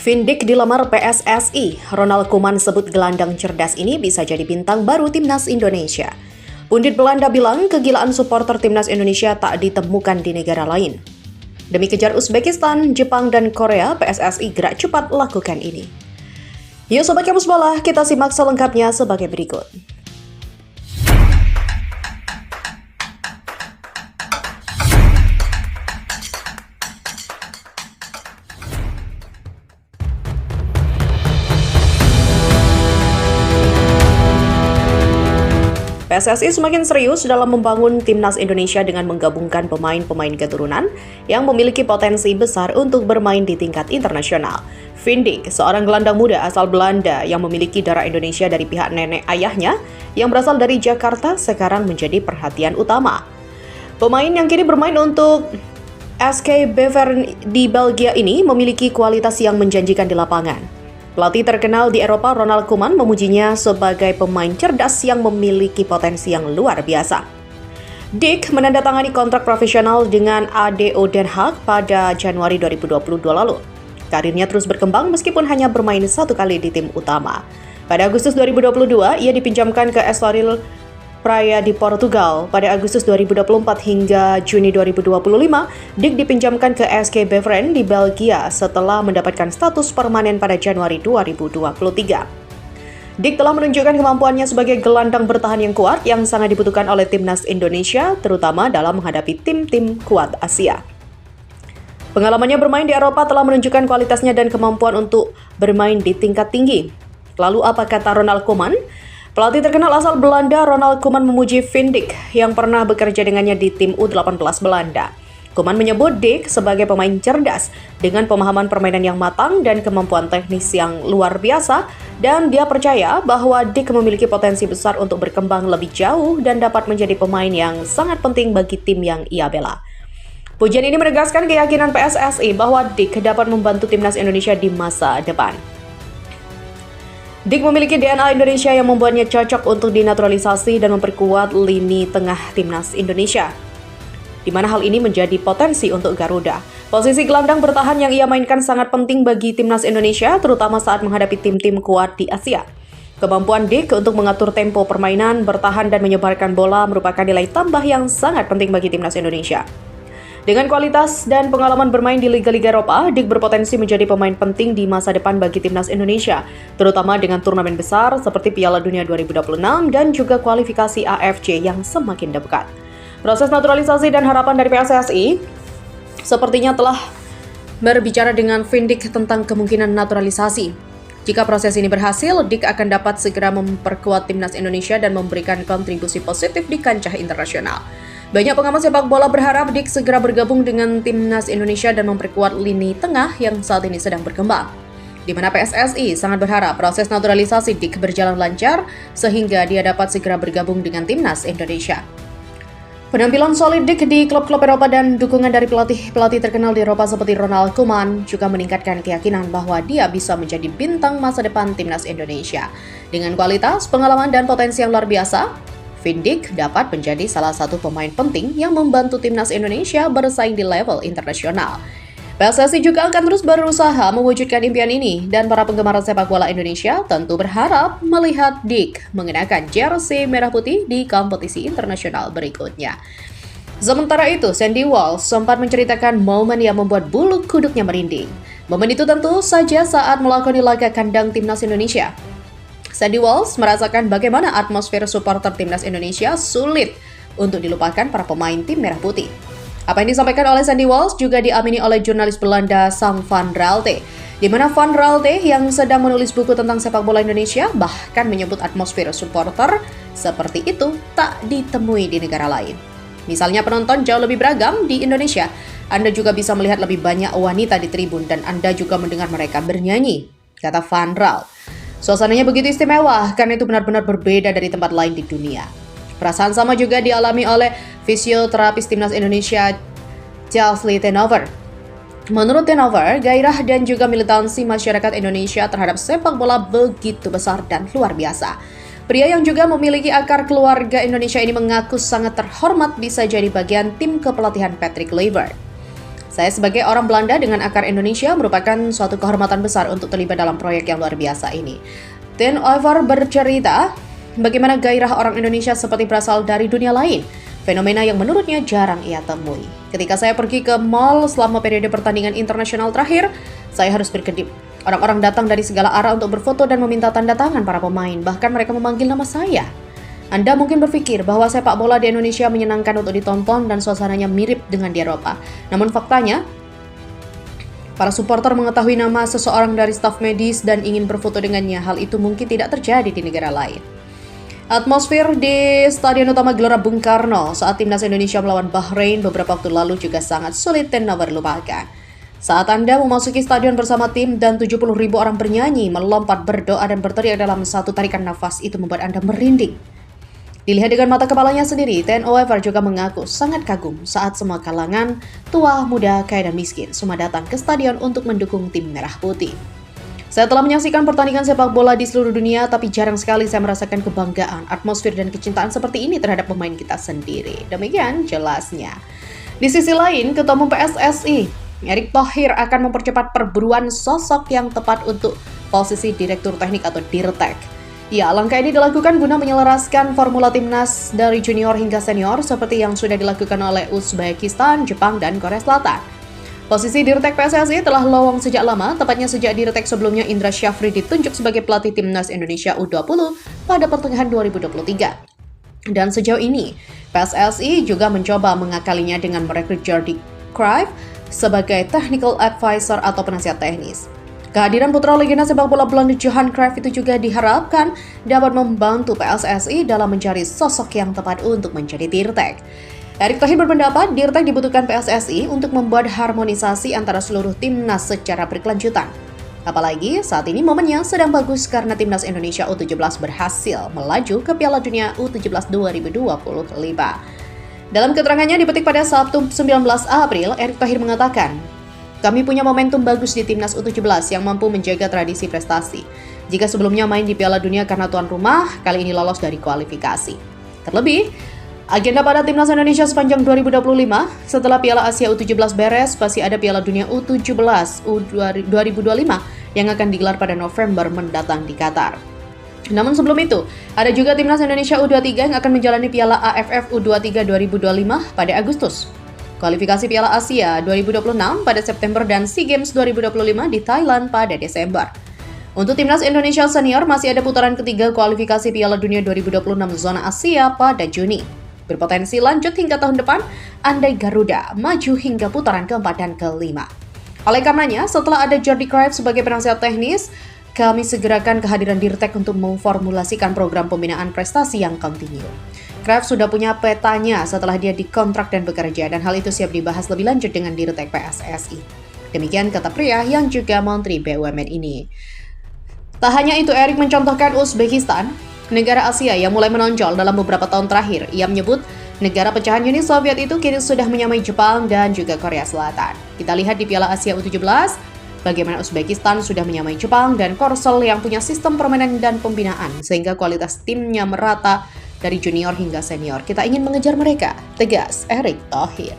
Findik dilamar PSSI, Ronald Koeman sebut gelandang cerdas ini bisa jadi bintang baru Timnas Indonesia. Pundit Belanda bilang kegilaan supporter Timnas Indonesia tak ditemukan di negara lain. Demi kejar Uzbekistan, Jepang, dan Korea, PSSI gerak cepat lakukan ini. Yuk Sobat Kamus Bola, kita simak selengkapnya sebagai berikut. PSSI semakin serius dalam membangun Timnas Indonesia dengan menggabungkan pemain-pemain keturunan yang memiliki potensi besar untuk bermain di tingkat internasional. Findik, seorang gelandang muda asal Belanda yang memiliki darah Indonesia dari pihak nenek ayahnya yang berasal dari Jakarta, sekarang menjadi perhatian utama. Pemain yang kini bermain untuk SK Beveren di Belgia ini memiliki kualitas yang menjanjikan di lapangan. Pelatih terkenal di Eropa Ronald Koeman memujinya sebagai pemain cerdas yang memiliki potensi yang luar biasa. Dick menandatangani kontrak profesional dengan ADO Den Haag pada Januari 2022 lalu. Karirnya terus berkembang meskipun hanya bermain satu kali di tim utama. Pada Agustus 2022, ia dipinjamkan ke Estoril Praia di Portugal. Pada Agustus 2024 hingga Juni 2025, Dick dipinjamkan ke SK Beveren di Belgia setelah mendapatkan status permanen pada Januari 2023. Dick telah menunjukkan kemampuannya sebagai gelandang bertahan yang kuat yang sangat dibutuhkan oleh Timnas Indonesia, terutama dalam menghadapi tim-tim kuat Asia. Pengalamannya bermain di Eropa telah menunjukkan kualitasnya dan kemampuan untuk bermain di tingkat tinggi. Lalu apa kata Ronald Koeman? Pelatih terkenal asal Belanda Ronald Koeman memuji Findik yang pernah bekerja dengannya di tim U18 Belanda. Koeman menyebut Dick sebagai pemain cerdas dengan pemahaman permainan yang matang dan kemampuan teknis yang luar biasa, dan dia percaya bahwa Dick memiliki potensi besar untuk berkembang lebih jauh dan dapat menjadi pemain yang sangat penting bagi tim yang ia bela. Pujian ini menegaskan keyakinan PSSI bahwa Dick dapat membantu Timnas Indonesia di masa depan. Dick memiliki DNA Indonesia yang membuatnya cocok untuk dinaturalisasi dan memperkuat lini tengah Timnas Indonesia, di mana hal ini menjadi potensi untuk Garuda. Posisi gelandang bertahan yang ia mainkan sangat penting bagi Timnas Indonesia, terutama saat menghadapi tim-tim kuat di Asia. Kemampuan Dick untuk mengatur tempo permainan, bertahan, dan menyebarkan bola merupakan nilai tambah yang sangat penting bagi Timnas Indonesia. Dengan kualitas dan pengalaman bermain di liga-liga Eropa, Dick berpotensi menjadi pemain penting di masa depan bagi Timnas Indonesia, terutama dengan turnamen besar seperti Piala Dunia 2026 dan juga kualifikasi AFC yang semakin dekat. Proses naturalisasi dan harapan dari PSSI sepertinya telah berbicara dengan Findik tentang kemungkinan naturalisasi. Jika proses ini berhasil, Dick akan dapat segera memperkuat Timnas Indonesia dan memberikan kontribusi positif di kancah internasional. Banyak pengamat sepak bola berharap Dick segera bergabung dengan Timnas Indonesia dan memperkuat lini tengah yang saat ini sedang berkembang. Di mana PSSI sangat berharap proses naturalisasi Dick berjalan lancar sehingga dia dapat segera bergabung dengan Timnas Indonesia. Penampilan solid Dick di klub-klub Eropa dan dukungan dari pelatih terkenal di Eropa seperti Ronald Koeman juga meningkatkan keyakinan bahwa dia bisa menjadi bintang masa depan Timnas Indonesia. Dengan kualitas, pengalaman, dan potensi yang luar biasa, Findik dapat menjadi salah satu pemain penting yang membantu Timnas Indonesia bersaing di level internasional. PSSI juga akan terus berusaha mewujudkan impian ini, dan para penggemar sepak bola Indonesia tentu berharap melihat Dick mengenakan jersey merah putih di kompetisi internasional berikutnya. Sementara itu, Sandy Walsh sempat menceritakan momen yang membuat bulu kuduknya merinding. Momen itu tentu saja saat melakoni laga kandang Timnas Indonesia. Sandy Walsh merasakan bagaimana atmosfer supporter Timnas Indonesia sulit untuk dilupakan para pemain tim merah putih. Apa yang disampaikan oleh Sandy Walsh juga diamini oleh jurnalis Belanda Sam van Raalte, di mana Van Raalte yang sedang menulis buku tentang sepak bola Indonesia bahkan menyebut atmosfer supporter seperti itu tak ditemui di negara lain. Misalnya penonton jauh lebih beragam di Indonesia, Anda juga bisa melihat lebih banyak wanita di tribun dan Anda juga mendengar mereka bernyanyi, kata Van Raalte. Suasananya begitu istimewa karena itu benar-benar berbeda dari tempat lain di dunia. Perasaan sama juga dialami oleh fisioterapis Timnas Indonesia Chesley Tenover. Menurut Tenover, gairah dan juga militansi masyarakat Indonesia terhadap sepak bola begitu besar dan luar biasa. Pria yang juga memiliki akar keluarga Indonesia ini mengaku sangat terhormat bisa jadi bagian tim kepelatihan Patrick Kluivert. Saya sebagai orang Belanda dengan akar Indonesia merupakan suatu kehormatan besar untuk terlibat dalam proyek yang luar biasa ini. Ten Oever bercerita bagaimana gairah orang Indonesia seperti berasal dari dunia lain, fenomena yang menurutnya jarang ia temui. Ketika saya pergi ke mall selama periode pertandingan internasional terakhir, saya harus berkedip. Orang-orang datang dari segala arah untuk berfoto dan meminta tanda tangan para pemain, bahkan mereka memanggil nama saya. Anda mungkin berpikir bahwa sepak bola di Indonesia menyenangkan untuk ditonton dan suasananya mirip dengan di Eropa. Namun faktanya, para supporter mengetahui nama seseorang dari staf medis dan ingin berfoto dengannya. Hal itu mungkin tidak terjadi di negara lain. Atmosfer di Stadion Utama Gelora Bung Karno saat timnas Indonesia melawan Bahrain beberapa waktu lalu juga sangat sulit dan tak terlupakan. Saat Anda memasuki stadion bersama tim dan 70.000 orang bernyanyi, melompat, berdoa, dan berteriak dalam satu tarikan nafas, itu membuat Anda merinding. Dilihat dengan mata kepalanya sendiri, Ten Oever juga mengaku sangat kagum saat semua kalangan, tua, muda, kaya, dan miskin semua datang ke stadion untuk mendukung tim merah putih. Saya telah menyaksikan pertandingan sepak bola di seluruh dunia, tapi jarang sekali saya merasakan kebanggaan, atmosfer, dan kecintaan seperti ini terhadap pemain kita sendiri. Demikian jelasnya. Di sisi lain, Ketua Umum PSSI, Erick Thohir akan mempercepat perburuan sosok yang tepat untuk posisi Direktur Teknik atau Dirtek. Ya, langkah ini dilakukan guna menyelaraskan formula timnas dari junior hingga senior seperti yang sudah dilakukan oleh Uzbekistan, Jepang, dan Korea Selatan. Posisi Dirtek PSSI telah lowong sejak lama, tepatnya sejak Dirtek sebelumnya Indra Syafri ditunjuk sebagai pelatih timnas Indonesia U20 pada pertengahan 2023. Dan sejauh ini, PSSI juga mencoba mengakalinya dengan merekrut Jordi Cruijff sebagai technical advisor atau penasihat teknis. Kehadiran putra legenda sepak bola Belanda Johan Cruijff itu juga diharapkan dapat membantu PSSI dalam mencari sosok yang tepat untuk menjadi Dirtek. Erick Thohir berpendapat Dirtek dibutuhkan PSSI untuk membuat harmonisasi antara seluruh timnas secara berkelanjutan. Apalagi saat ini momennya sedang bagus karena timnas Indonesia U17 berhasil melaju ke Piala Dunia U17 2025. Dalam keterangannya dipetik pada Sabtu 19 April, Erick Thohir mengatakan, "Kami punya momentum bagus di timnas U17 yang mampu menjaga tradisi prestasi. Jika sebelumnya main di Piala Dunia karena tuan rumah, kali ini lolos dari kualifikasi. Terlebih, agenda pada timnas Indonesia sepanjang 2025, setelah Piala Asia U17 beres, masih ada Piala Dunia U17 2025 yang akan digelar pada November mendatang di Qatar. Namun sebelum itu, ada juga timnas Indonesia U23 yang akan menjalani Piala AFF U23 2025 pada Agustus. Kualifikasi Piala Asia 2026 pada September dan SEA Games 2025 di Thailand pada Desember. Untuk timnas Indonesia senior masih ada putaran ketiga kualifikasi Piala Dunia 2026 zona Asia pada Juni. Berpotensi lanjut hingga tahun depan andai Garuda maju hingga putaran keempat dan kelima. Oleh karenanya, setelah ada Jordi Cruijff sebagai penasihat teknis, kami segerakan kehadiran Dirtek untuk memformulasikan program pembinaan prestasi yang kontinu. Cruijff sudah punya petanya setelah dia dikontrak dan bekerja, dan hal itu siap dibahas lebih lanjut dengan Dirtek PSSI. Demikian kata pria yang juga Menteri BUMN ini. Tak hanya itu, Erick mencontohkan Uzbekistan, negara Asia yang mulai menonjol dalam beberapa tahun terakhir. Ia menyebut negara pecahan Uni Soviet itu kini sudah menyamai Jepang dan juga Korea Selatan. Kita lihat di Piala Asia U17, bagaimana Uzbekistan sudah menyamai Jepang dan Korsel yang punya sistem permainan dan pembinaan, sehingga kualitas timnya merata dari junior hingga senior. Kita ingin mengejar mereka, tegas Erick Thohir.